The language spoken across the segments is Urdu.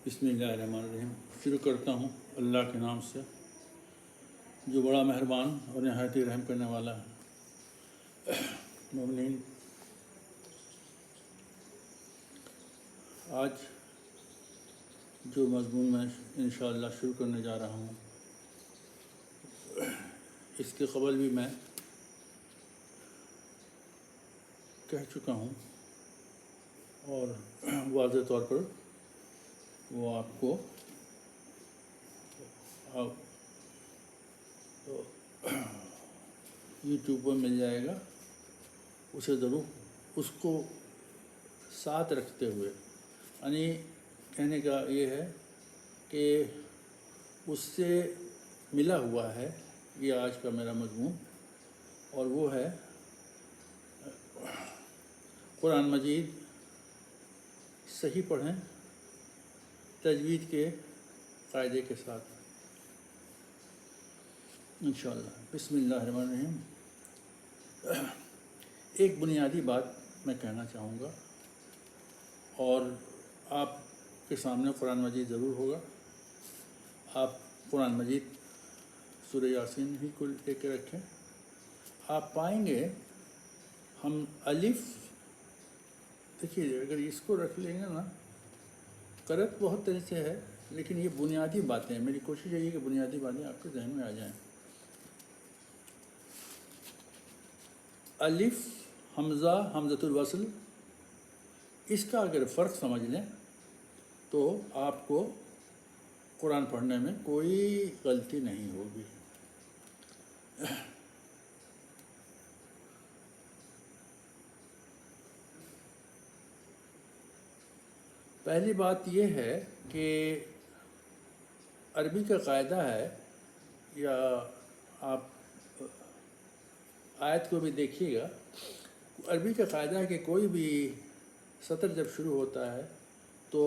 بسم اللہ الرحمن الرحیم۔ شروع کرتا ہوں اللہ کے نام سے جو بڑا مہربان اور نہایت رحم کرنے والا ہے۔ مومنین، آج جو مضمون میں انشاءاللہ شروع کرنے جا رہا ہوں، اس کے قبل بھی میں کہہ چکا ہوں اور واضح طور پر وہ آپ کو یوٹیوب پر مل جائے گا۔ اسے ضرور اس کو ساتھ رکھتے ہوئے، یعنی کہنے کا یہ ہے کہ اس سے ملا ہوا ہے یہ آج کا میرا مضمون، اور وہ ہے قرآن مجید صحیح پڑھیں تجوید کے قاعدے کے ساتھ انشاءاللہ۔ بسم اللہ الرحمن الرحیم۔ ایک بنیادی بات میں کہنا چاہوں گا، اور آپ کے سامنے قرآن مجید ضرور ہوگا۔ آپ قرآن مجید سورہ یاسین ہی کو لے کے رکھیں، آپ پائیں گے ہم الف، دیکھیے اگر اس کو رکھ لیں گے نا، قرأت بہت طرح سے ہے لیکن یہ بنیادی باتیں ہیں، میری کوشش یہی ہے کہ بنیادی باتیں آپ کے ذہن میں آ جائیں۔ الف، حمزہ، حمزۃ الوصل، اس کا اگر فرق سمجھ لیں تو آپ کو قرآن پڑھنے میں کوئی غلطی نہیں ہوگی۔ پہلی بات یہ ہے کہ عربی کا قاعدہ ہے، یا آپ آیت کو بھی دیکھیے گا، عربی کا قاعدہ ہے کہ کوئی بھی سطر جب شروع ہوتا ہے تو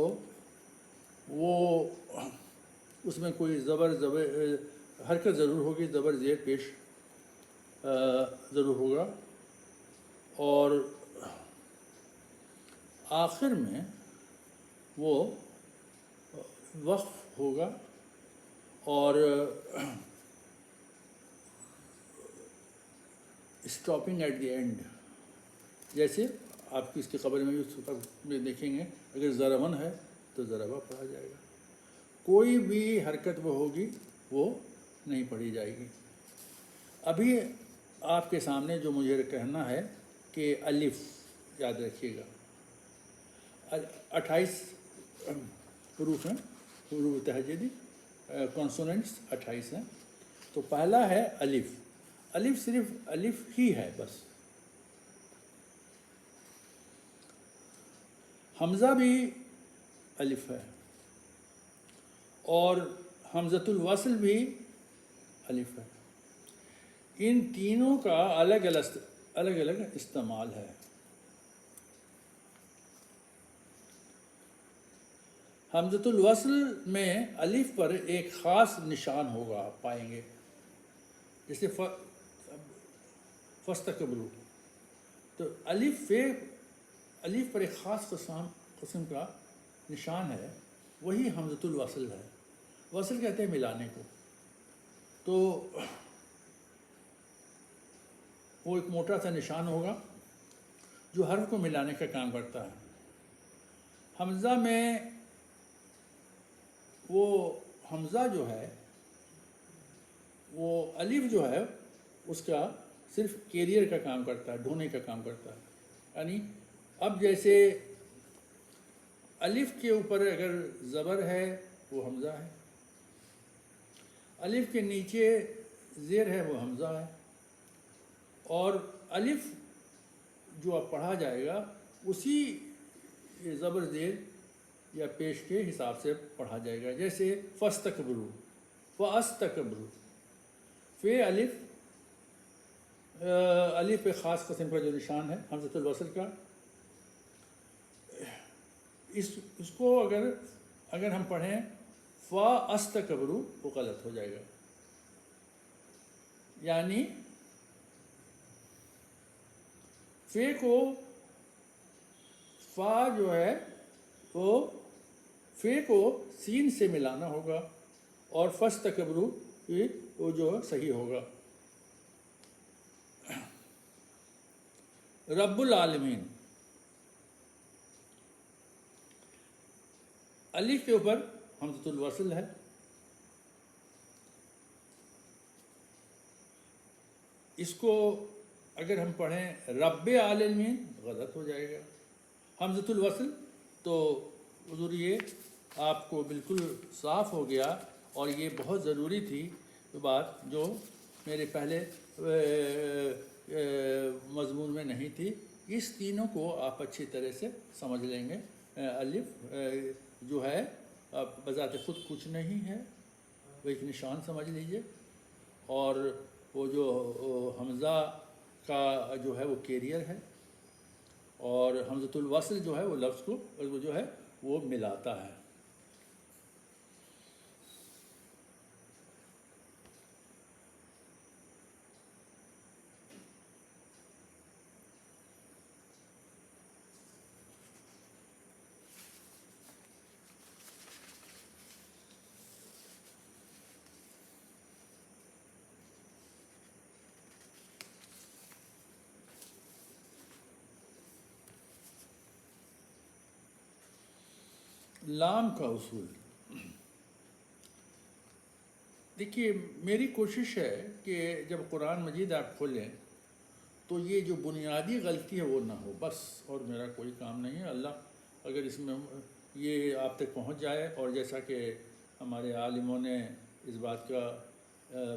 وہ اس میں کوئی زبر حرکت ضرور ہوگی، زبر زیر پیش ضرور ہوگا، اور آخر میں وہ وقف ہوگا، اور اسٹاپنگ ایٹ دی اینڈ، جیسے آپ کی اس کی خبر میں بھی دیکھیں گے، اگر ضربن ہے تو ضربہ پڑھا جائے گا، کوئی بھی حرکت وہ ہوگی وہ نہیں پڑھی جائے گی۔ ابھی آپ کے سامنے جو مجھے کہنا ہے کہ الف، یاد رکھیے گا 28 حروف ہیں، حروف تہجدی، کانسوننٹس 28 ہیں۔ تو پہلا ہے الف۔ الف صرف الف ہی ہے بس۔ حمزہ بھی الف ہے، اور حمزۃ الوصل بھی الف ہے۔ ان تینوں کا الگ الگ استعمال ہے۔ حمزۃ الوصل میں الف پر ایک خاص نشان ہوگا، آپ پائیں گے، جیسے فاستکبروا، تو الف پر ایک خاص قسم کا نشان ہے، وہی حمزۃ الوصل ہے۔ وصل کہتے ہیں ملانے کو، تو وہ ایک موٹا سا نشان ہوگا جو حرف کو ملانے کا کام کرتا ہے۔ حمزہ میں وہ حمزہ جو ہے، وہ الف جو ہے اس کا صرف کیریئر کا کام کرتا ہے، ڈھونے کا کام کرتا ہے۔ یعنی اب جیسے الف کے اوپر اگر زبر ہے وہ حمزہ ہے، الف کے نیچے زیر ہے وہ حمزہ ہے، اور الف جو اب پڑھا جائے گا اسی زبر زیر یا پیش کے حساب سے پڑھا جائے گا، جیسے فاستکبروا، فاستکبروا، فے الف پہ خاص قسم کا جو نشان ہے حمزۃ الوصل کا، اس کو اگر ہم پڑھیں فاستکبروا، وہ غلط ہو جائے گا۔ یعنی فے کو، فا جو ہے وہ فے کو سین سے ملانا ہوگا اور فاستکبروا وہ جو صحیح ہوگا. رب العالمین الف کے اوپر حمزۃ الوصل ہے. اس کو اگر ہم پڑھیں رب عالمین غلط ہو جائے گا. حمزۃ الوصل تو حضور یہ آپ کو بالکل صاف ہو گیا، اور یہ بہت ضروری تھی بات جو میرے پہلے مضمون میں نہیں تھی. اس تینوں کو آپ اچھی طرح سے سمجھ لیں گے. الف جو ہے بذات خود کچھ نہیں ہے، وہ ایک نشان سمجھ لیجئے، اور وہ جو حمزہ کا جو ہے وہ کیریئر ہے، اور حمزۃ الوصل جو ہے وہ لفظ کو وہ جو ہے وہ ملاتا ہے. لام کا اصول دیکھیے، میری کوشش ہے کہ جب قرآن مجید آپ کھولیں تو یہ جو بنیادی غلطی ہے وہ نہ ہو، بس. اور میرا کوئی کام نہیں ہے. اللہ اگر اس میں یہ آپ تک پہنچ جائے، اور جیسا کہ ہمارے عالموں نے اس بات کا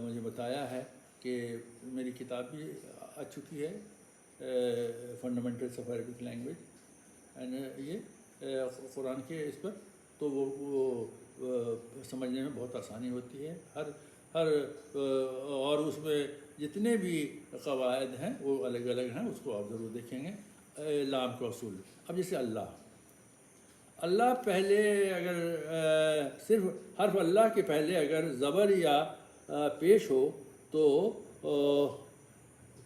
مجھے بتایا ہے کہ میری کتاب بھی آ چکی ہے، فنڈامنٹلس آف عربک لینگویج، یہ قرآن کے اس پر، تو وہ سمجھنے میں بہت آسانی ہوتی ہے. ہر اور اس میں جتنے بھی قواعد ہیں وہ الگ الگ ہیں، اس کو آپ ضرور دیکھیں گے. لام کا اصول، اب جیسے اللہ پہلے اگر صرف حرف اللہ کے پہلے اگر زبر یا پیش ہو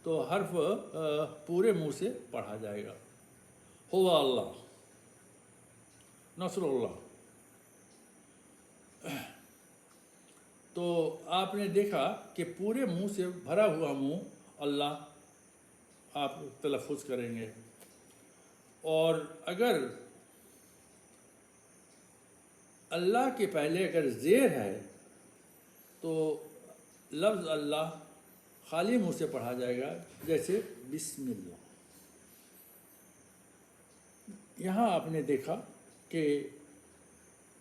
تو حرف پورے منہ سے پڑھا جائے گا. ہوا اللہ، نصر اللہ. تو آپ نے دیکھا کہ پورے منہ سے بھرا ہوا منہ اللہ آپ تلفظ کریں گے. اور اگر اللہ کے پہلے اگر زیر ہے تو لفظ اللہ خالی منہ سے پڑھا جائے گا، جیسے بسم اللہ. یہاں آپ نے دیکھا کہ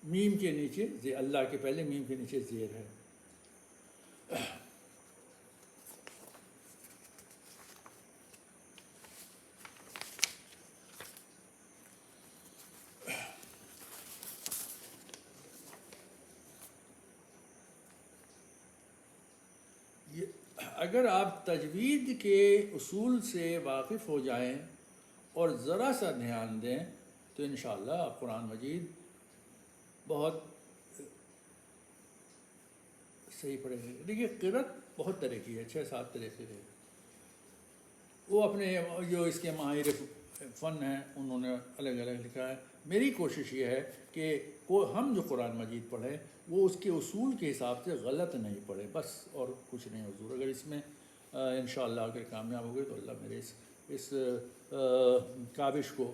میم کے نیچے اللہ کے پہلے میم کے نیچے زیر ہے. اگر آپ تجوید کے اصول سے واقف ہو جائیں اور ذرا سا دھیان دیں تو انشاءاللہ آپ قرآن مجید بہت صحیح پڑھیں گے. دیکھیے، قرأت بہت طرح کی ہے، 6-7 طرح سے ہے. وہ اپنے جو اس کے ماہر فن ہیں انہوں نے الگ الگ لکھا ہے. میری کوشش یہ ہے کہ ہم جو قرآن مجید پڑھیں وہ اس کے اصول کے حساب سے غلط نہیں پڑھے، بس، اور کچھ نہیں. حضور اگر اس میں انشاءاللہ اگر کامیاب ہو گئے تو اللہ میرے اس کاوش کو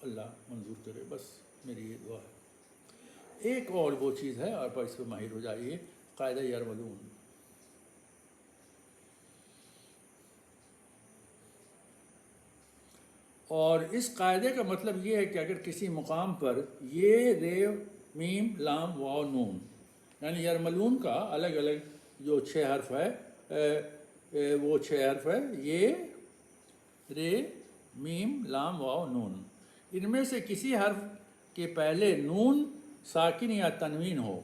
اللہ منظور کرے، بس میری یہ دعا ہے. ایک اور وہ چیز ہے، آپ اس پہ ماہر ہو جائیے، قاعدہ یرملون. اور اس قاعدے کا مطلب یہ ہے کہ اگر کسی مقام پر یہ ریو میم لام واو نون، یعنی یرملون کا الگ الگ جو 6 حرف ہے، وہ 6 حرف ہے، یہ رے میم لام واو نون. ان میں سے کسی حرف کے پہلے نون ساکن یا تنوین ہو،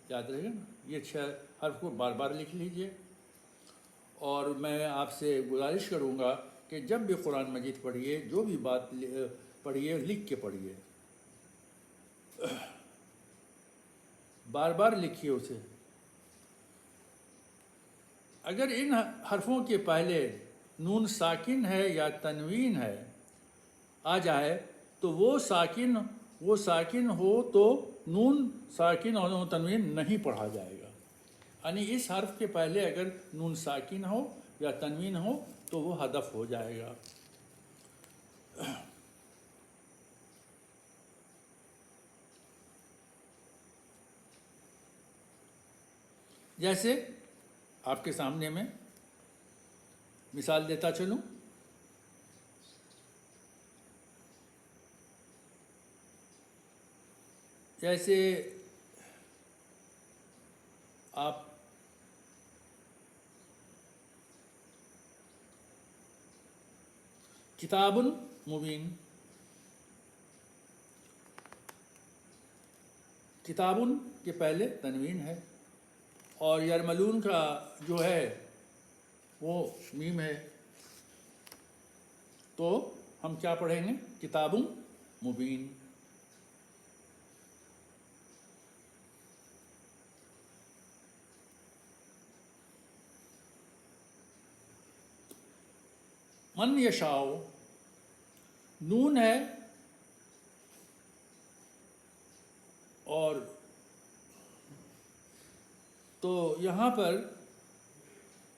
یاد رہے گا نا، یہ 6 حرف کو بار بار لکھ لیجئے. اور میں آپ سے گزارش کروں گا کہ جب بھی قرآن مجید پڑھیے، جو بھی بات پڑھیے لکھ کے پڑھیے، بار بار لکھیے اسے. اگر ان حرفوں کے پہلے نون ساکن ہے یا تنوین ہے آ جائے تو وہ ساکن ہو تو نون ساکن اور نون تنوین نہیں پڑھا جائے گا. یعنی اس حرف کے پہلے اگر نون ساکن ہو یا تنوین ہو تو وہ حذف ہو جائے گا. جیسے آپ کے سامنے میں مثال دیتا چلوں. جیسے آپ کتاب مبین، کتاب کے پہلے تنوین ہے اور یرملون کا جو ہے وہ میم ہے، تو ہم کیا پڑھیں گے؟ کتاب مبین. من یشاء نون ہے اور تو یہاں پر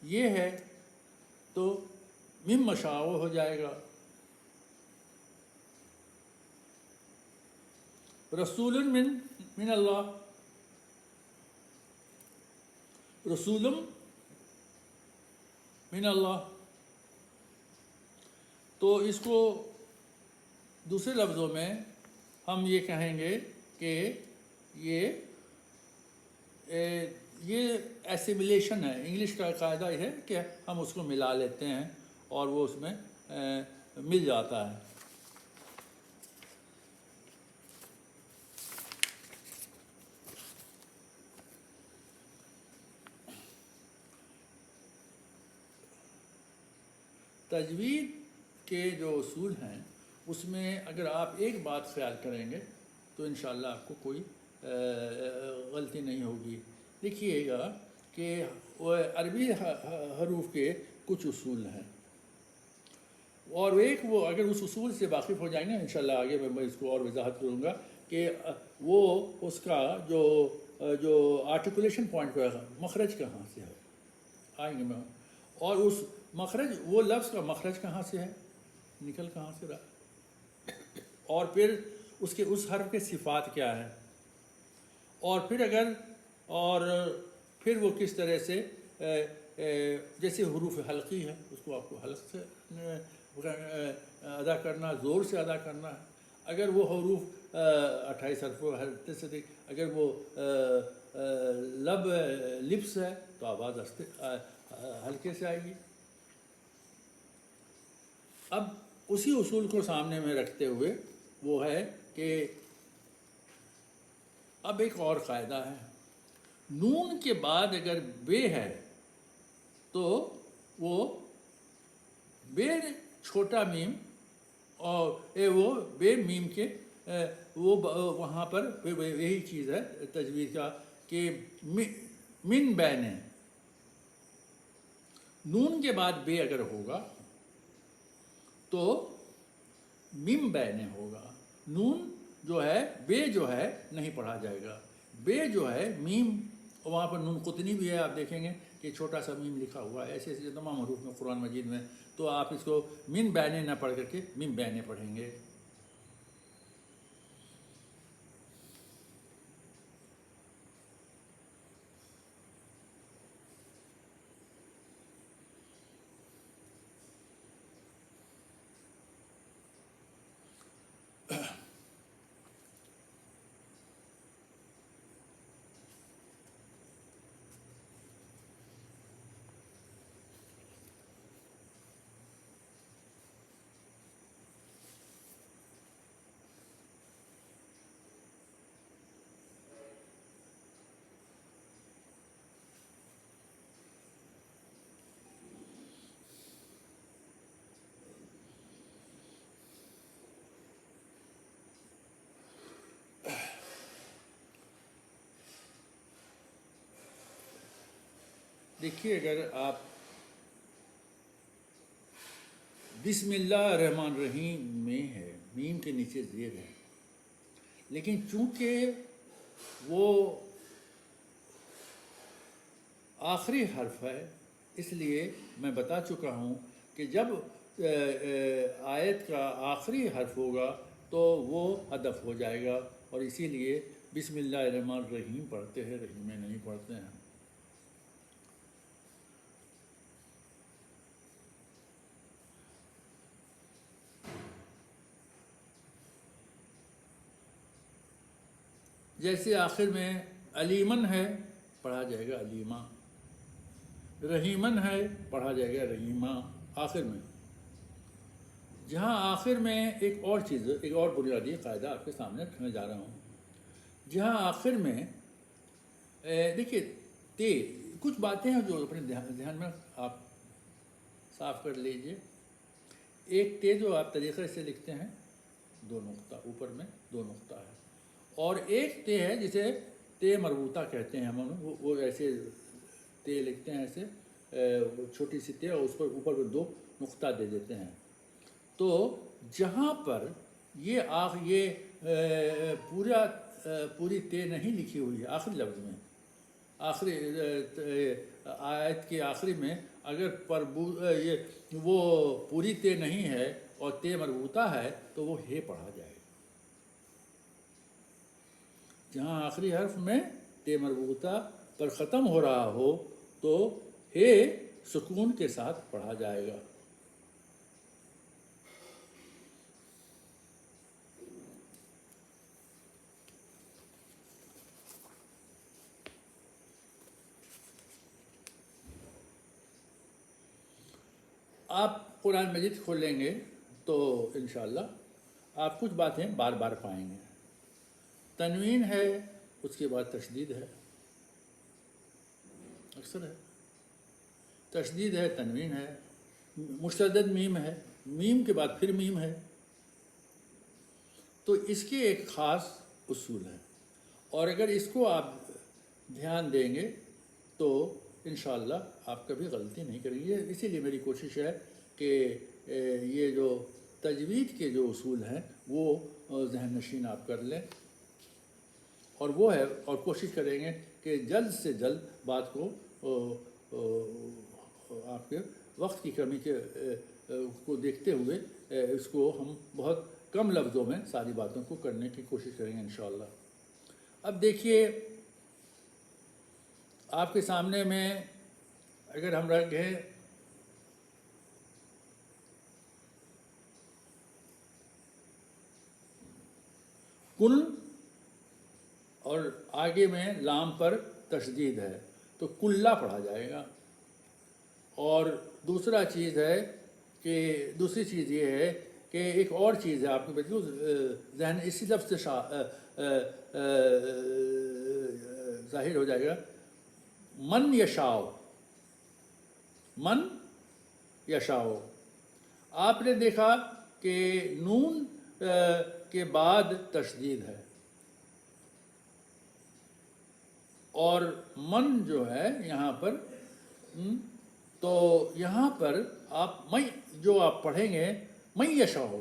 یہ ہے تو مم مشاء ہو جائے گا. رسول من اللہ، رسول من اللہ. تو اس کو دوسرے لفظوں میں ہم یہ کہیں گے کہ یہ ایسیمیلیشن ہے. انگلش کا قاعدہ یہ ہے کہ ہم اس کو ملا لیتے ہیں اور وہ اس میں مل جاتا ہے. تجوید کے جو اصول ہیں اس میں اگر آپ ایک بات خیال کریں گے تو انشاءاللہ آپ کو کوئی غلطی نہیں ہوگی. دیکھیے گا کہ عربی حروف کے کچھ اصول ہیں اور ایک وہ اگر اس اصول سے واقف ہو جائیں گے انشاءاللہ آگے میں اس کو اور وضاحت کروں گا کہ وہ اس کا جو آرٹیکولیشن پوائنٹ ہے مخرج کہاں سے ہے آئیں گے میں، اور اس مخرج وہ لفظ کا مخرج کہاں سے ہے، نکل کہاں سے رہا، اور پھر اس کے اس حرف کے صفات کیا ہے، اور پھر وہ کس طرح سے جیسے حروف حلقی ہے اس کو آپ کو حلق سے ادا کرنا، زور سے ادا کرنا ہے. اگر وہ حروف 28 حرف سے اگر وہ لپس ہے تو آواز ہلکے سے آئے گی. اب اسی اصول کو سامنے میں رکھتے ہوئے وہ ہے کہ اب ایک اور قاعدہ ہے، نون کے بعد اگر بے ہے تو وہ بے چھوٹا میم اور وہ بے میم کے وہ وہاں پر یہی چیز ہے تجوید کا کہ من بین ہے. نون کے بعد بے اگر ہوگا تو مم بین ہوگا. نون جو ہے بے جو ہے نہیں پڑھا جائے گا. بے جو ہے میم، وہاں پر نون قطنی بھی ہے، آپ دیکھیں گے کہ چھوٹا سا میم لکھا ہوا ہے. ایسے ایسے تمام حروف میں قرآن مجید میں، تو آپ اس کو من بینے نہ پڑھ کر کے مم بینے پڑھیں گے. دیکھیے اگر آپ بسم اللہ الرحمن الرحیم میں ہے میم کے نیچے زیر ہے، لیکن چونکہ وہ آخری حرف ہے اس لیے میں بتا چکا ہوں کہ جب آیت کا آخری حرف ہوگا تو وہ حذف ہو جائے گا، اور اسی لیے بسم اللہ الرحمن الرحیم پڑھتے ہیں، رحیم میں نہیں پڑھتے ہیں۔ جیسے آخر میں علیمن ہے پڑھا جائے گا علیمہ، رحیمن ہے پڑھا جائے گا رحیمہ آخر میں۔ جہاں آخر میں ایک اور چیز، ایک اور بنیادی قاعدہ آپ کے سامنے رکھنے جا رہا ہوں، جہاں آخر میں دیکھیے تے، کچھ باتیں ہیں جو اپنے ذہن میں آپ صاف کر لیجئے۔ ایک تے جو آپ طریقے سے لکھتے ہیں، 2 نقطہ اوپر میں 2 نقطہ ہے، اور ایک تے ہے جسے تے مربوطہ کہتے ہیں ہم، وہ ایسے تے لکھتے ہیں، ایسے چھوٹی سی تے، اور اس پر اوپر 2 نقطہ دے دیتے ہیں۔ تو جہاں پر یہ پوری تے نہیں لکھی ہوئی ہے آخری لفظ میں، آخری آیت کے آخری میں اگر وہ پوری تے نہیں ہے اور تے مربوطہ ہے تو وہ ہے پڑھا جائے گا۔ جہاں آخری حرف میں تے مربوطہ پر ختم ہو رہا ہو تو ہے سکون کے ساتھ پڑھا جائے گا۔ آپ قرآن مجید کھولیں گے تو انشاءاللہ آپ کچھ باتیں بار بار پائیں گے۔ تنوین ہے، اس کے بعد تشدید ہے، اکثر ہے، تشدید ہے، تنوین ہے، مشدد میم ہے، میم کے بعد پھر میم ہے۔ تو اس کے ایک خاص اصول ہے، اور اگر اس کو آپ دھیان دیں گے تو انشاءاللہ آپ کبھی غلطی نہیں کریں گے۔ اسی لیے میری کوشش ہے کہ یہ جو تجوید کے جو اصول ہیں وہ ذہن نشین آپ کر لیں، اور وہ ہے، اور کوشش کریں گے کہ جلد سے جلد بات کو آپ کے وقت کی کمی کو دیکھتے ہوئے اس کو ہم بہت کم لفظوں میں ساری باتوں کو کرنے کی کوشش کریں گے انشاءاللہ۔ اب دیکھیے آپ کے سامنے میں اگر ہم رکھیں کل، اور آگے میں لام پر تشدید ہے تو کلّا پڑھا جائے گا۔ اور دوسری چیز یہ ہے کہ ایک اور چیز ہے، آپ کو بتاؤں ذہن اسی لفظ سے ظاہر ہو جائے گا، من یشاء، من یشاء۔ آپ نے دیکھا کہ نون کے بعد تشدید ہے، اور من جو ہے یہاں پر، تو یہاں پر آپ جو آپ پڑھیں گے من یشاء،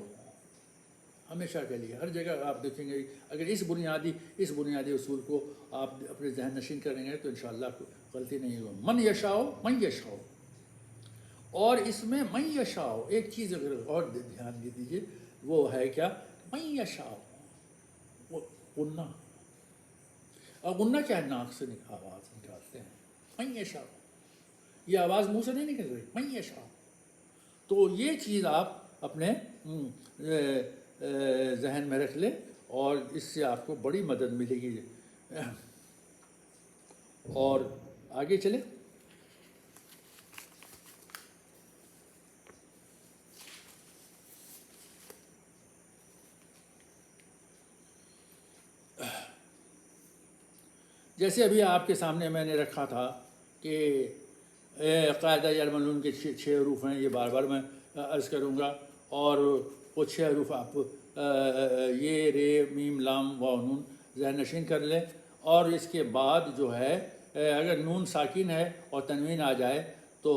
ہمیشہ کے لیے ہر جگہ آپ دیکھیں گے، اگر اس بنیادی اصول کو آپ اپنے ذہن نشین کریں گے تو انشاءاللہ غلطی نہیں ہوگی۔ من یشاء، من یشاء۔ اور اس میں من یشاء ایک چیز اگر اور دھیان دے دیجیے، وہ ہے کیا؟ من یشاء، وہ غنہ، اور غنہ کیا ہے؟ ناک سے آواز نکالتے ہیں، من یشاء، یہ آواز منہ سے نہیں نکل رہی، من یشاء۔ تو یہ چیز آپ اپنے ذہن میں رکھ لیں، اور اس سے آپ کو بڑی مدد ملے گی۔ اور آگے چلیں۔ جیسے ابھی آپ کے سامنے میں نے رکھا تھا کہ قاعدہ یعلمون کے 6 حروف ہیں، یہ بار بار میں عرض کروں گا، اور وہ 6 حروف آپ یہ رے میم لام واو نون ذہن نشین کر لیں، اور اس کے بعد جو ہے اگر نون ساکن ہے اور تنوین آ جائے تو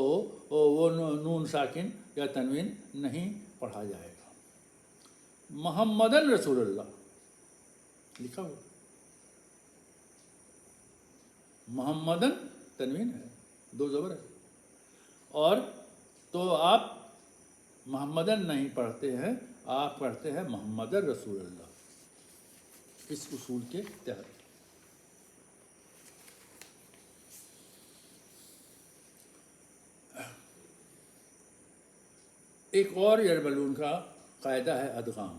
وہ نون ساکن یا تنوین نہیں پڑھا جائے گا۔ محمدن رسول اللہ لکھا ہوا، محمدن تنوین ہے، دو زبر ہے، اور تو آپ محمدن نہیں پڑھتے ہیں، آپ پڑھتے ہیں محمد رسول اللہ، اس اصول کے تحت۔ ایک اور یربلون کا قاعدہ ہے ادغام۔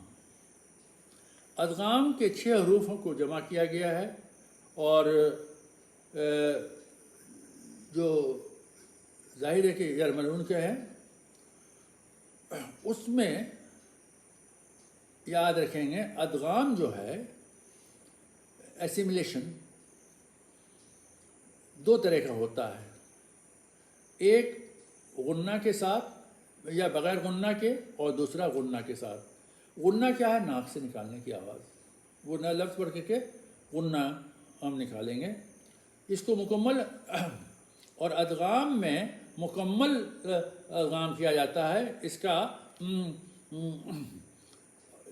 ادغام کے 6 حروفوں کو جمع کیا گیا ہے، اور جو ظاہر ہے کہ یرملون کے ہیں، اس میں یاد رکھیں گے ادغام جو ہے ایسیملیشن 2 طرح کا ہوتا ہے، ایک غنہ کے ساتھ یا بغیر غنہ کے، اور دوسرا غنہ کے ساتھ۔ غنہ کیا ہے؟ ناک سے نکالنے کی آواز، غنہ لفظ پڑھ کے غنہ ہم نکالیں گے اس کو مکمل، اور ادغام میں مکمل ادغام کیا جاتا ہے اس کا،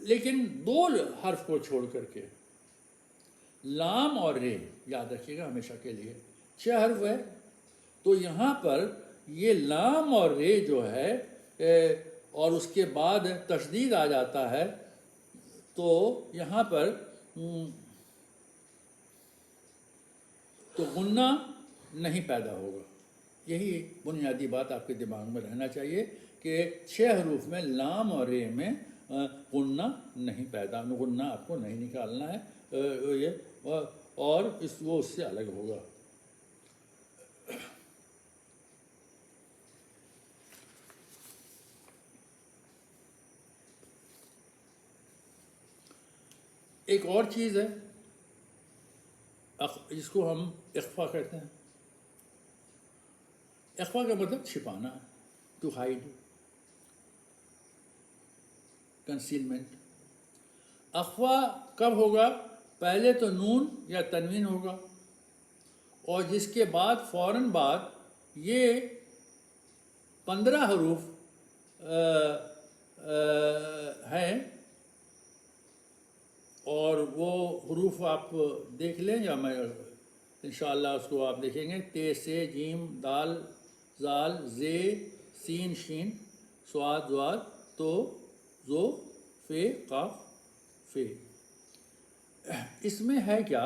لیکن 2 حرف کو چھوڑ کر کے، لام اور رے، یاد رکھیے گا ہمیشہ کے لیے 6 حرف ہے، تو یہاں پر یہ لام اور رے جو ہے اور اس کے بعد تشدید آ جاتا ہے، تو یہاں پر تو غنہ نہیں پیدا ہوگا۔ یہی بنیادی بات آپ کے دماغ میں رہنا چاہیے کہ 6 حروف میں لام اور رے میں غنہ نہیں پیدا، غنہ آپ کو نہیں نکالنا ہے، اور وہ اس سے الگ ہوگا۔ ایک اور چیز ہے جس کو ہم اخفا کہتے ہیں۔ اخفا کا مطلب چھپانا ہے، ٹو ہائڈ، کنسیلمنٹ۔ اخفا کب ہوگا؟ پہلے تو نون یا تنوین ہوگا، اور جس کے بعد فوراً بعد یہ 15 حروف ہیں، اور وہ حروف آپ دیکھ لیں، یا میں انشاءاللہ اس کو آپ دیکھیں گے، تے سے جیم دال زال زے سین شین صاد ضاد تو زو فے قاف فے۔ اس میں ہے کیا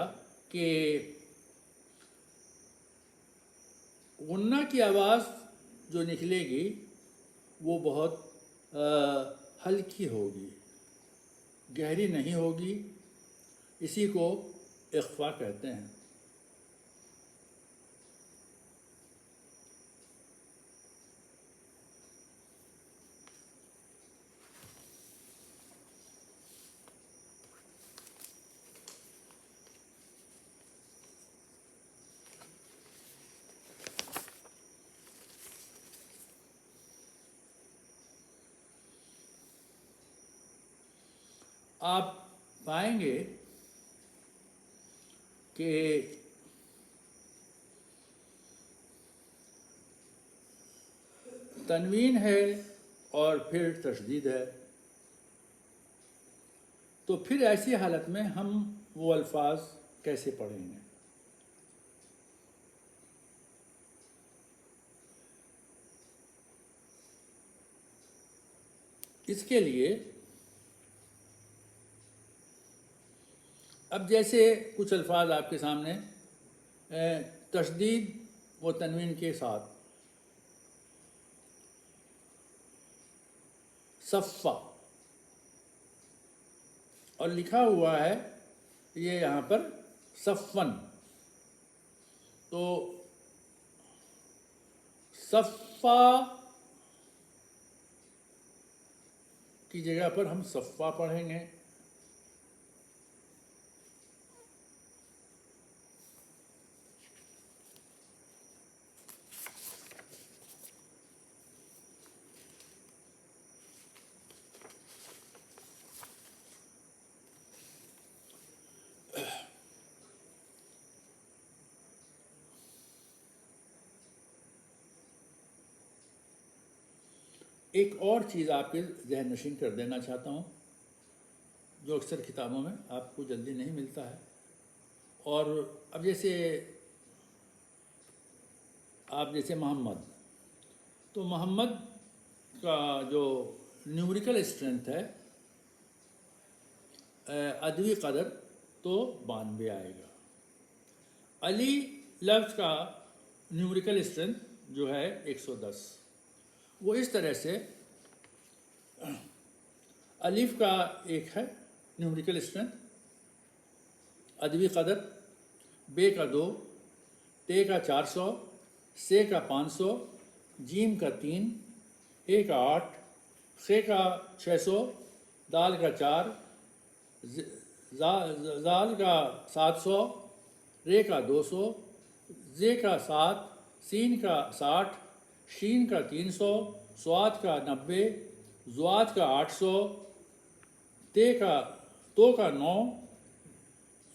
کہ غنہ کی آواز جو نکلے گی وہ بہت ہلکی ہوگی، گہری نہیں ہوگی، اسی کو اخفا کہتے ہیں۔ آپ پائیں گے کہ تنوین ہے اور پھر تشدید ہے، تو پھر ایسی حالت میں ہم وہ الفاظ کیسے پڑھیں گے؟ اس کے لیے اب جیسے کچھ الفاظ آپ کے سامنے تشدید و تنوین کے ساتھ، صفا، اور لکھا ہوا ہے یہ یہاں پر صفن، تو صفا کی جگہ پر ہم صفا پڑھیں گے۔ ایک اور چیز آپ کے ذہن نشین کر دینا چاہتا ہوں جو اکثر کتابوں میں آپ کو جلدی نہیں ملتا ہے. اور اب جیسے آپ جیسے محمد، تو محمد کا جو نیومریکل اسٹرینتھ ہے عدوی قدر تو 92 آئے گا. علی لفظ کا نیومریکل اسٹرینتھ جو ہے 110. وہ اس طرح سے الف کا ایک ہے نیومریکل اسٹرینتھ عدوی قدر، بے کا 2، تے کا 400، سے کا 500، جیم کا 3، اے کا 8، خے کا 600، دال کا 4، زال کا 700، رے کا 200، زے کا 7، سین کا 60، شین کا 300، سواد کا 90، زواد کا 800، تو کا 9،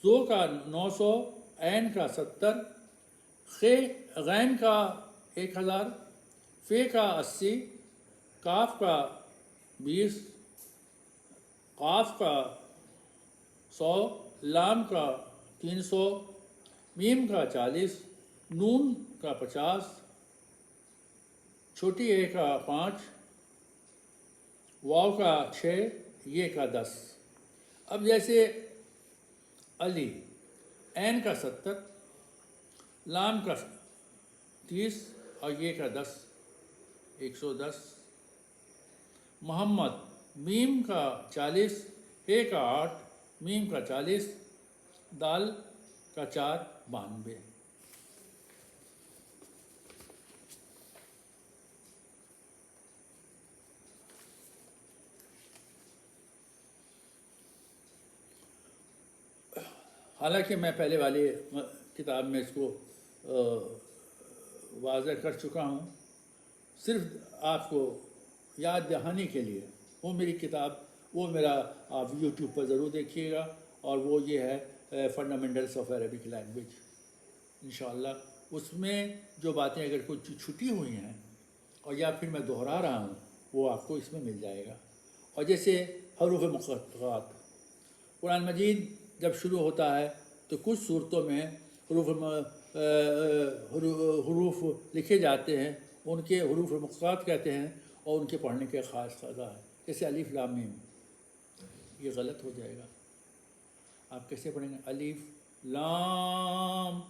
زو کا 900، عین کا 70، غین کا 1000، فے کا 80، کاف کا 20، قاف کا 100، لام کا 300، میم کا 40، نون کا 50، چھوٹی اے کا 5، واو کا 6، یہ کا 10. اب جیسے علی، عین کا 70، لام کا 30 اور یہ کا 10، 110. محمد، میم کا 40، اے کا 8، میم کا 40، دال کا 4، 92. حالانکہ میں پہلے والی کتاب میں اس کو واضح کر چکا ہوں، صرف آپ کو یاد دہانی کے لیے. وہ میری کتاب، وہ میرا آپ یوٹیوب پر ضرور دیکھیے گا، اور وہ یہ ہے فنڈامنٹلس آف عربک لینگویج. انشاءاللہ اس میں جو باتیں اگر کچھ چھٹی ہوئی ہیں اور یا پھر میں دہرا رہا ہوں وہ آپ کو اس میں مل جائے گا. اور جیسے حروف مقطعات، قرآن مجید جب شروع ہوتا ہے تو کچھ صورتوں میں حروف لکھے جاتے ہیں، ان کے حروف مقطعات کہتے ہیں، اور ان کے پڑھنے کے خاص قاعدہ ہے. جیسے الف لام میم، یہ غلط ہو جائے گا. آپ کیسے پڑھیں گے؟ الف لام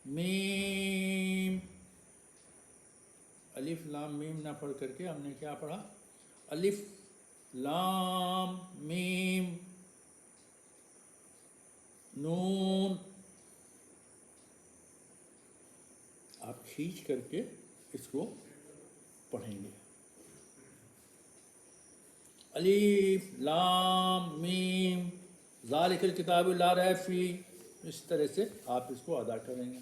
میم. الف لام میم نہ پڑھ کر کے ہم نے کیا پڑھا؟ الف لام میم نون. آپ کھینچ کر کے اس کو پڑھیں گے. الف لام میم ذالک الکتاب لا ریب فیہ. اس طرح سے آپ اس کو ادا کریں گے.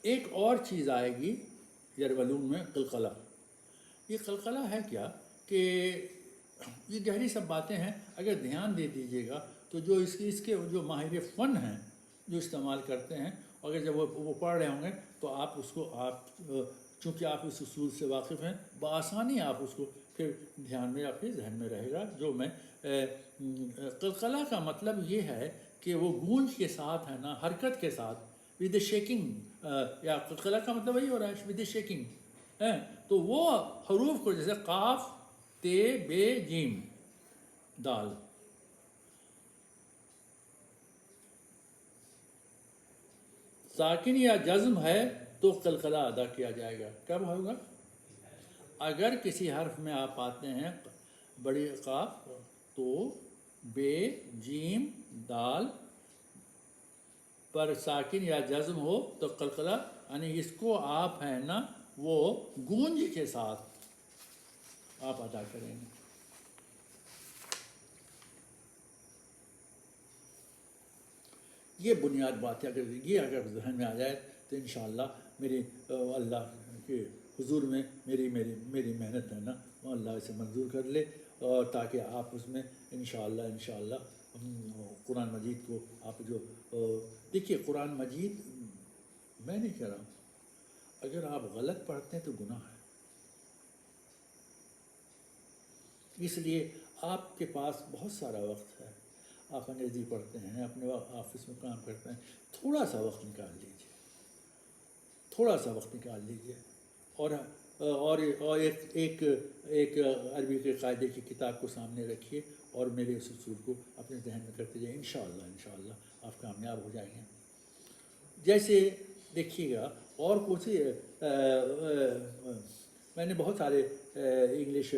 ایک اور چیز آئے گی یرولون میں، قلقلہ. یہ قلقلہ ہے کیا کہ یہ گہری سب باتیں ہیں. اگر دھیان دے دیجیے گا تو جو اس کے جو ماہر فن ہیں جو استعمال کرتے ہیں، اگر جب وہ پڑھ رہے ہوں گے تو آپ اس کو چونکہ آپ اس اصول سے واقف ہیں، بآسانی آپ اس کو پھر دھیان میں آپ کے ذہن میں رہے گا. جو میں قلقلہ کا مطلب یہ ہے کہ وہ گونج کے ساتھ ہے نا، حرکت کے ساتھ، ود شیکنگ. یا قلقلہ کا مطلب وہی ہو رہا ہے، ود شیکنگ. تو وہ حروف کو جیسے قاف، تے، بے، جیم، دال، ساکن یا جزم ہے تو قلقلہ ادا کیا جائے گا. کب ہوگا؟ اگر کسی حرف میں آپ پاتے ہیں بڑی قاف، تو بے، جیم، دال پر ساکن یا جزم ہو تو قلقلہ، یعنی اس کو آپ ہیں نا وہ گونج کے ساتھ آپ ادا کریں گے. یہ بنیاد بات ہے. اگر ذہن میں آ جائے تو انشاءاللہ میری اللہ کے حضور میں میری محنت ہے نا وہ اللہ اسے منظور کر لے، اور تاکہ آپ اس میں انشاءاللہ قرآن مجید کو آپ جو دیکھیے. قرآن مجید میں نہیں کہہ رہا ہوں، اگر آپ غلط پڑھتے ہیں تو گناہ ہے. اس لیے آپ کے پاس بہت سارا وقت ہے، آپ انگریزی پڑھتے ہیں، اپنے آفس میں کام کرتے ہیں، تھوڑا سا وقت نکال لیجیے، تھوڑا سا وقت نکال لیجیے. اور ایک عربی کے قاعدے کی کتاب کو سامنے رکھیے اور میرے اس اصول کو اپنے ذہن میں کرتے جائیں. انشاءاللہ آپ کامیاب ہو جائیں گے. جیسے دیکھیے گا اور کچھ میں نے بہت سارے انگلش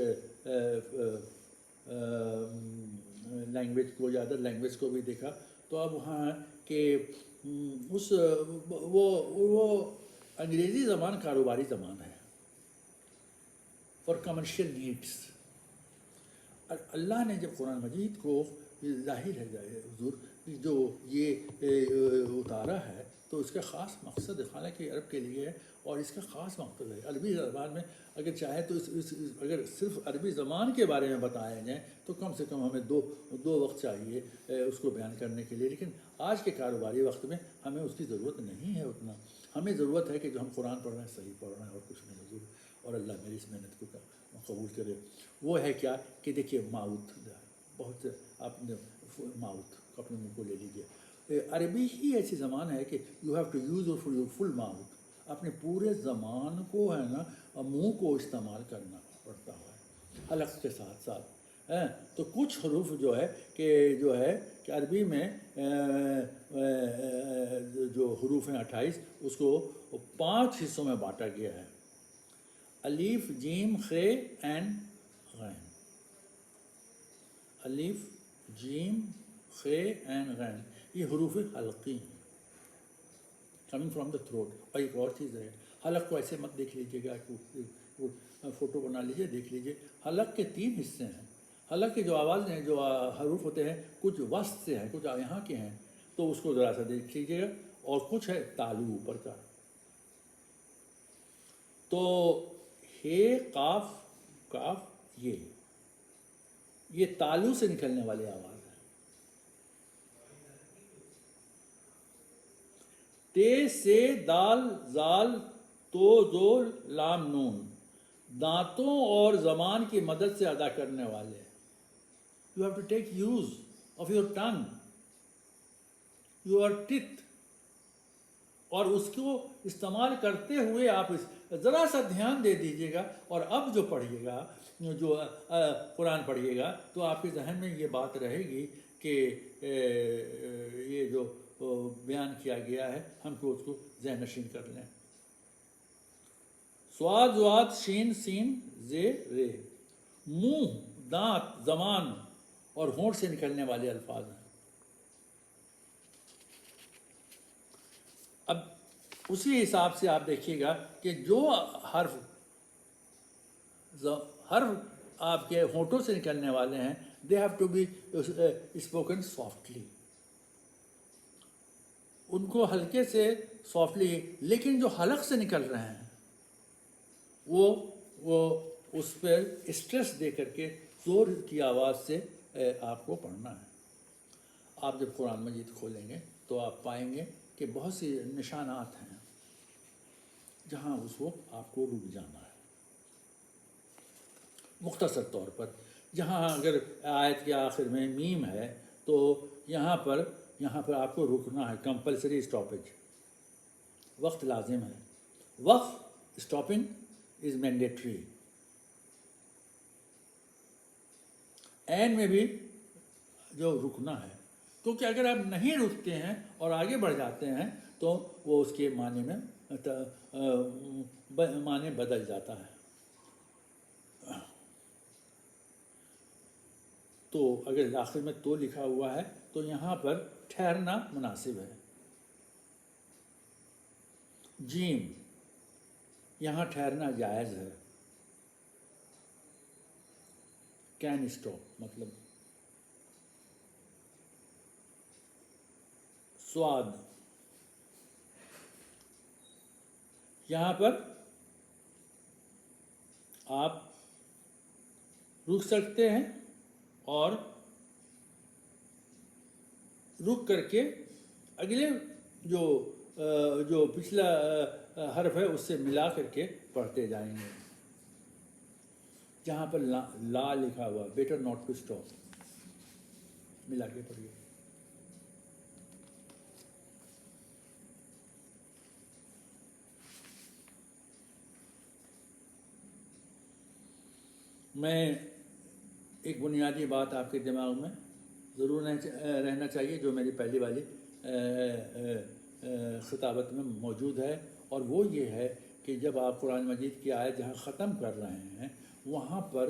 لینگویج کو یا ادر لینگویج کو بھی دیکھا، تو اب وہاں کہ اس وہ انگریزی زبان کاروباری زبان ہے فار کمرشل نیڈس. اللہ نے جب قرآن مجید کو ظاہر ہے حضور جو یہ اتارا ہے تو اس کا خاص مقصد حالانکہ عرب کے لیے ہے اور اس کا خاص مقصد ہے. عربی زبان میں اگر چاہے تو اگر صرف عربی زبان کے بارے میں بتایا جائیں تو کم سے کم ہمیں دو وقت چاہیے اس کو بیان کرنے کے لیے. لیکن آج کے کاروباری وقت میں ہمیں اس کی ضرورت نہیں ہے اتنا. ہمیں ضرورت ہے کہ جو ہم قرآن پڑھ رہے ہیں صحیح پڑھ رہے ہیں اور کچھ نہیں حضور. اور اللہ میری اس محنت کو قبول کرے. وہ ہے کیا کہ دیکھیے ماؤتھ بہت آپ نے ماؤتھ اپنے منہ کو لے لیجیے. عربی ہی ایسی زبان ہے کہ you have to use your full mouth. اپنے پورے زبان کو ہے نا منہ کو استعمال کرنا پڑتا ہے حلق کے ساتھ ساتھ. تو کچھ حروف جو ہے کہ عربی میں جو حروف ہیں 28 اس کو 5 حصوں میں بانٹا گیا ہے. الف جیم خ عین غین. الف جیم خ عین غین یہ حروف حلقی ہیں کمنگ فرام دا تھروٹ. اور ایک اور چیز ہے حلق کو ایسے مت دیکھ لیجیے گا، فوٹو بنا لیجیے دیکھ لیجیے. حلق کے 3 حصے ہیں. حلق کے جو آواز ہیں جو حروف ہوتے ہیں کچھ وسط سے ہیں کچھ یہاں کے ہیں تو اس کو ذرا سا دیکھ لیجیے گا. اور کچھ ہے تالو اوپر کا. تو ہے قاف کاف یہ تالو سے نکلنے والی آواز ہے. تے سے دال زال تو زول لام نون دانتوں اور زبان کی مدد سے ادا کرنے والے. You have to take use of your tongue your teeth اور اس کو استعمال کرتے ہوئے آپ ذرا سا دھیان دے دیجیے گا. اور اب جو پڑھیے گا جو قرآن پڑھیے گا تو آپ کے ذہن میں یہ بات رہے گی کہ یہ جو بیان کیا گیا ہے ہم کو اس کو ذہن نشین کر لیں. سواد واد شین سین زے رے منہ دانت زبان اور ہونٹ سے نکلنے والے الفاظ ہیں. اب اسی حساب سے آپ دیکھیے گا کہ جو حرف آپ کے ہونٹوں سے نکلنے والے ہیں they have to be spoken softly. ان کو ہلکے سے سافٹلی لیکن جو حلق سے نکل رہے ہیں وہ اس پر اسٹریس دے کر کے زور کی آواز سے آپ کو پڑھنا ہے. آپ جب قرآن مجید کھولیں گے تو آپ پائیں گے کہ بہت سی نشانات ہیں جہاں اس وقت آپ کو رک جانا ہے. مختصر طور پر جہاں اگر آیت کے آخر میں میم ہے تو یہاں پر آپ کو رکنا ہے. کمپلسری اسٹاپیج وقت لازم ہے. وقت اسٹاپنگ از مینڈیٹری. عین میں بھی جو رکنا ہے کیونکہ اگر آپ نہیں رکتے ہیں اور آگے بڑھ جاتے ہیں تو وہ اس کے معنی میں معنی بدل جاتا ہے. تو اگر آخر میں تو لکھا ہوا ہے تو یہاں پر ٹھہرنا مناسب ہے. جیم یہاں ٹھہرنا جائز ہے. کین اسٹاپ مطلب. سواد یہاں پر آپ رک سکتے ہیں اور رک کر کے اگلے جو پچھلا حرف ہے اس سے ملا کر کے پڑھتے جائیں گے. جہاں پر لا لکھا ہوا بیٹر ناٹ ٹو اسٹاپ، ملا کے پڑھیے. میں ایک بنیادی بات آپ کے دماغ میں ضرور رہنا چاہیے جو میری پہلی والی خطابت میں موجود ہے، اور وہ یہ ہے کہ جب آپ قرآن مجید کی آیت جہاں ختم کر رہے ہیں وہاں پر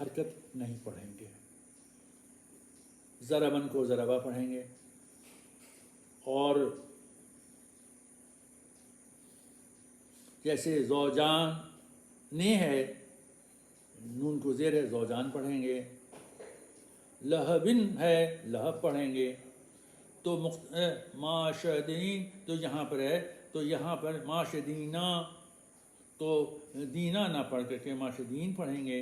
حرکت نہیں پڑھیں گے. ضربن کو ضربہ پڑھیں گے، اور جیسے زوجان نے ہے نون کو زیر ہے زوجان پڑھیں گے. لہبن ہے لہب پڑھیں گے. تو معاشدین تو یہاں پر ہے، تو یہاں پر معاشدینہ تو دینہ نہ پڑھ کر کے معاشدین پڑھیں گے.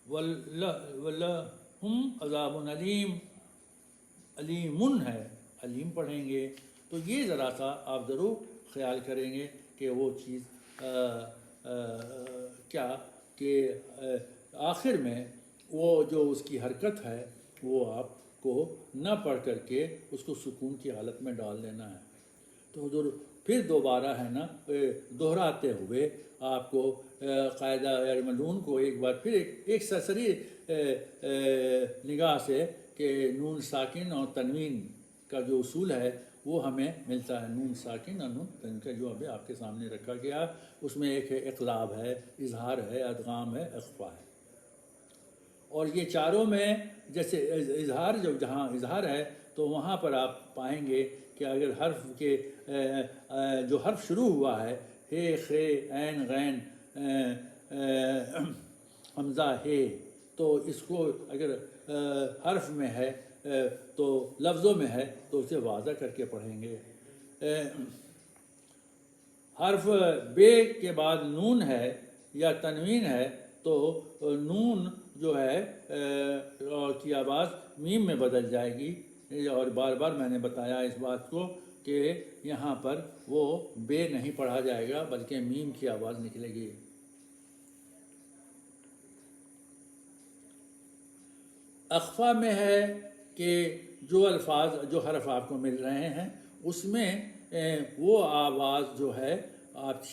وَلَهُمْ عَذَابٌ علیم، علیمن ہے علیم پڑھیں گے. تو یہ ذرا سا آپ ضرور خیال کریں گے کہ وہ چیز کیا کہ آخر میں وہ جو اس کی حرکت ہے وہ آپ کو نہ پڑھ کر کے اس کو سکون کی حالت میں ڈال دینا ہے. تو حضور پھر دوبارہ ہے نا دہراتے ہوئے آپ کو قاعدہ یرملون کو ایک بار پھر ایک سرسری نگاہ سے کہ نون ساکن اور تنوین کا جو اصول ہے وہ ہمیں ملتا ہے. نون ساکن اور نون تنوین کا جو ابھی آپ کے سامنے رکھا گیا، اس میں ایک ہے اقلاب ہے، اظہار ہے، ادغام ہے، اخفا ہے. اور یہ چاروں میں جیسے اظہار جہاں اظہار ہے تو وہاں پر آپ پائیں گے کہ اگر حرف کے جو حرف شروع ہوا ہے ہے، خے، عین، غین، حمزہ، ہے، تو اس کو اگر حرف میں ہے تو لفظوں میں ہے تو اسے واضح کر کے پڑھیں گے. حرف بے کے بعد نون ہے یا تنوین ہے تو نون جو ہے کی آواز میم میں بدل جائے گی. اور بار بار میں نے بتایا اس بات کو کہ یہاں پر وہ بے نہیں پڑھا جائے گا بلکہ میم کی آواز نکلے گی. اخفا میں ہے کہ جو الفاظ جو حرف آپ کو مل رہے ہیں اس میں وہ آواز جو ہے آپ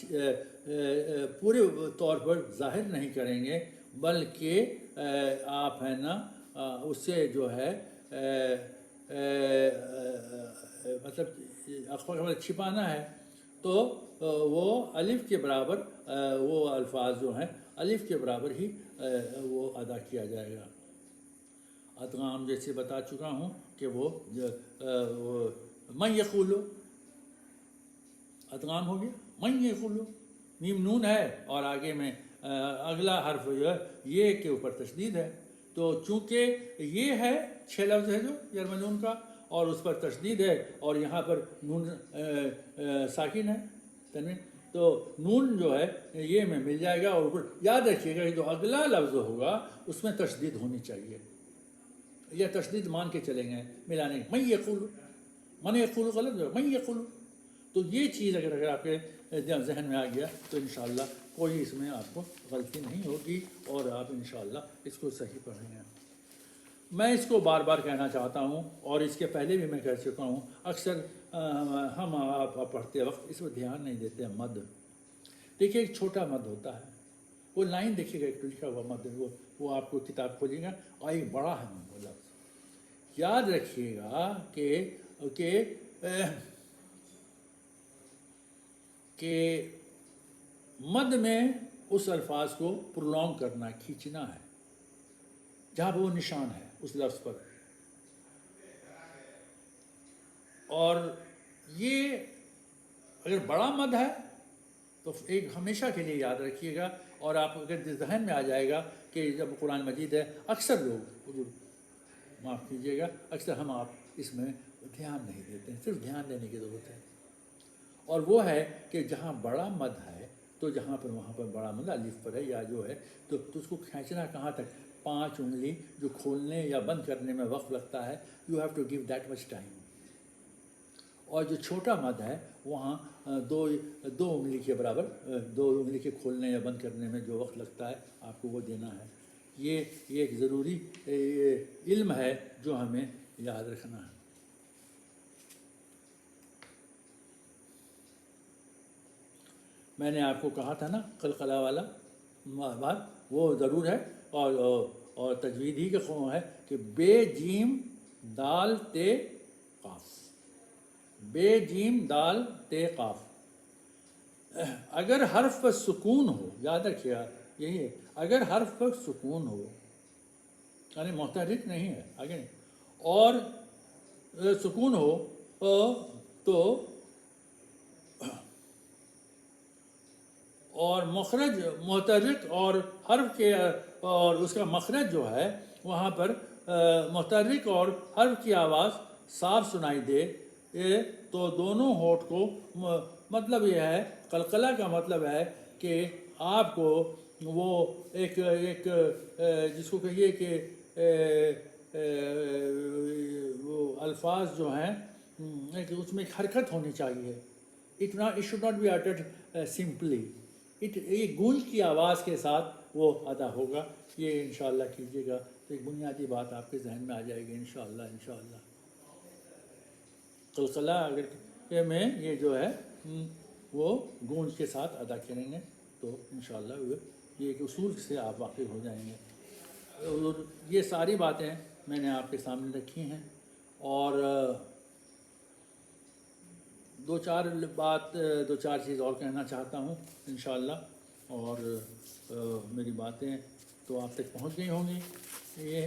پورے طور پر ظاہر نہیں کریں گے بلکہ آپ ہے نا اسے جو ہے مطلب اخفا کا مطلب چھپانا ہے. تو وہ الف کے برابر وہ الفاظ جو ہیں الف کے برابر ہی وہ ادا کیا جائے گا. ادغام جیسے بتا چکا ہوں کہ وہ من یقولو ادغام ہو گیا. من یقولو میم نون ہے اور آگے میں اگلا حرف جو ہے یہ کے اوپر تشدید ہے. تو چونکہ یہ ہے 6 لفظ ہے جو یرملون کا اور اس پر تشدید ہے اور یہاں پر نون ساکن ہے تنوین، تو نون جو ہے یہ میں مل جائے گا. اور اوپر یاد رکھیے گا کہ جو اگلا لفظ ہوگا اس میں تشدید ہونی چاہیے، یا تشدید مان کے چلیں گے ملانے. من یقولو، من یقولو غلط ہے، من یقولو. تو یہ چیز اگر آپ کے ذہن میں آ گیا تو انشاءاللہ کوئی اس میں آپ کو غلطی نہیں ہوگی اور آپ انشاءاللہ اس کو صحیح پڑھیں گے. میں اس کو بار بار کہنا چاہتا ہوں اور اس کے پہلے بھی میں کہہ چکا ہوں، اکثر ہم آپ پڑھتے وقت اس پر دھیان نہیں دیتے ہیں. مد دیکھیے ایک چھوٹا مد ہوتا ہے، وہ لائن دیکھیے گا ایک لکھا ہوا مد، وہ آپ کو کتاب کھولیے گا اور ایک بڑا ہے وہ لفظ. یاد رکھیے گا کہ مد میں اس الفاظ کو پرولونگ کرنا، کھینچنا ہے جہاں پہ وہ نشان ہے اس لفظ پر. اور یہ اگر بڑا مد ہے تو ایک ہمیشہ کے لیے یاد رکھیے گا. اور آپ اگر ذہن میں آ جائے گا کہ جب قرآن مجید ہے اکثر لوگ معاف کیجیے گا اکثر ہم آپ اس میں دھیان نہیں دیتے ہیں، صرف دھیان دینے کی ضرورت ہے. اور وہ ہے کہ جہاں بڑا مد ہے تو جہاں پر وہاں پر بڑا مد الف پر ہے یا جو ہے تو اس کو کھینچنا کہاں تک، 5 انگلی جو کھولنے یا بند کرنے میں وقت لگتا ہے. You have to give that much time. اور جو چھوٹا مد ہے وہاں دو انگلی کے برابر، 2 انگلی کے کھولنے یا بند کرنے میں جو وقت لگتا ہے آپ کو وہ دینا ہے۔ یہ ایک ضروری علم ہے جو ہمیں یاد رکھنا ہے۔ میں نے آپ کو کہا تھا نا قلقلہ والا بات، وہ ضرور ہے، اور تجوید ہی کا خون ہے کہ بے جیم دال تے قاف، بے جیم دال تے قاف۔ اگر حرف پر سکون ہو، یاد رکھیے یہی ہے، اگر حرف پر سکون ہو یعنی متحرک نہیں ہے آگے نہیں، اور سکون ہو تو اور مخرج متحرک اور حرف کے اور اس کا مخرج جو ہے وہاں پر متحرک اور حرف کی آواز صاف سنائی دے تو دونوں ہونٹ کو، مطلب یہ ہے قلقلہ کا مطلب ہے کہ آپ کو وہ ایک جس کو کہیے کہ وہ الفاظ جو ہیں اس میں ایک حرکت ہونی چاہیے۔ It should not be uttered simply. یہ گونج کی آواز کے ساتھ وہ ادا ہوگا۔ یہ انشاءاللہ کیجیے گا تو ایک بنیادی بات آپ کے ذہن میں آ جائے گی انشاءاللہ۔ قلقلہ اگر میں یہ جو ہے وہ گونج کے ساتھ ادا کریں گے تو انشاءاللہ یہ ایک اصول سے آپ واقف ہو جائیں گے۔ اور یہ ساری باتیں میں نے آپ کے سامنے رکھی ہیں، اور دو چار چیز اور کہنا چاہتا ہوں انشاءاللہ، اور میری باتیں تو آپ تک پہنچ گئی ہوں گی یہ،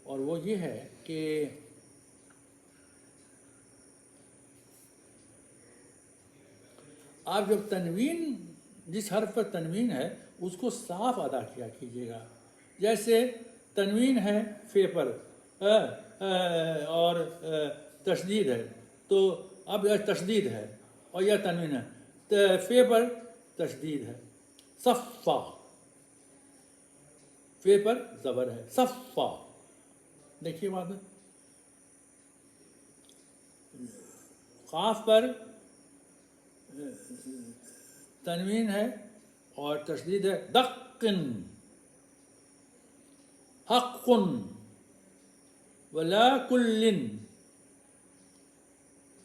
اور وہ یہ ہے کہ آپ جب تنوین، جس حرف پر تنوین ہے اس کو صاف ادا کیا کیجیے گا۔ جیسے تنوین ہے فے پر اور تشدید ہے، تو اب تشدید ہے اور یہ تنوین ہے، فے پر تشدید ہے، صفا، فے پر زبر ہے، صفا، دیکھیے بات ہے، قاف پر تنوین ہے اور تشدید ہے، دقن، حقن، ولا کلن،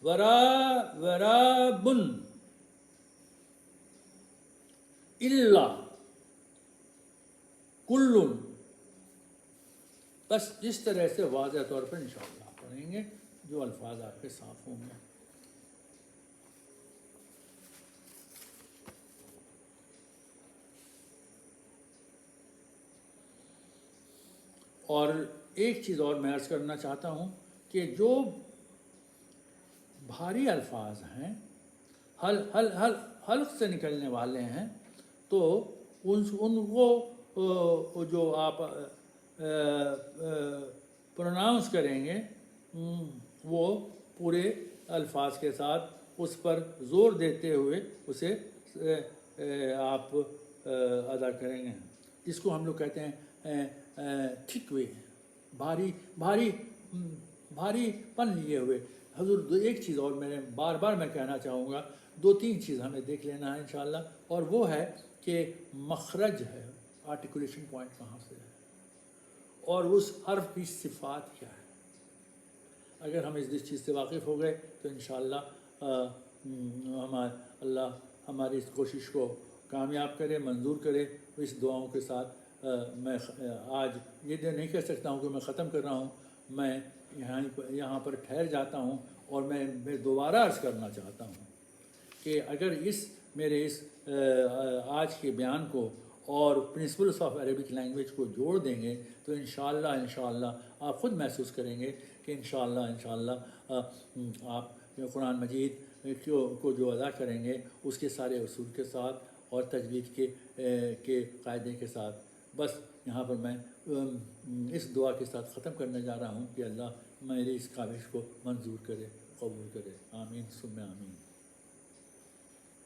ورابن، الا، کلن، بس اس طرح سے واضح طور پر انشاءاللہ آپ پڑھیں گے جو الفاظ آپ کے صاف ہوں گے۔ اور ایک چیز اور میں عرض کرنا چاہتا ہوں کہ جو بھاری الفاظ ہیں، حلق سے نکلنے والے ہیں، تو ان کو جو آپ پروناؤنس کریں گے وہ پورے الفاظ کے ساتھ اس پر زور دیتے ہوئے اسے آپ ادا کریں گے، جس کو ہم لوگ کہتے ہیں تھک وے، بھاری پن لیے ہوئے۔ حضور ایک چیز اور میں کہنا چاہوں گا، 2-3 چیز ہمیں دیکھ لینا ہے انشاءاللہ، اور وہ ہے کہ مخرج ہے، آرٹیکولیشن پوائنٹ کہاں سے ہے، اور اس حرف کی صفات کیا ہے۔ اگر ہم اس چیز سے واقف ہو گئے تو انشاءاللہ اللہ ہماری اس کوشش کو کامیاب کرے، منظور کرے۔ اس دعاؤں کے ساتھ میں آج یہ نہیں کہہ سکتا ہوں کہ میں ختم کر رہا ہوں، میں یہاں پر ٹھہر جاتا ہوں، اور میں دوبارہ عرض کرنا چاہتا ہوں کہ اگر میرے اس آج کے بیان کو اور پرنسپلس آف عربک لینگویج کو جوڑ دیں گے تو انشاءاللہ آپ خود محسوس کریں گے کہ انشاءاللہ آپ قرآن مجید کو جو ادا کریں گے اس کے سارے اصول کے ساتھ اور تجوید کے قاعدے کے ساتھ۔ بس یہاں پر میں اس دعا کے ساتھ ختم کرنے جا رہا ہوں کہ اللہ میری اس کاوش کو منظور کرے، قبول کرے، آمین ثم آمین۔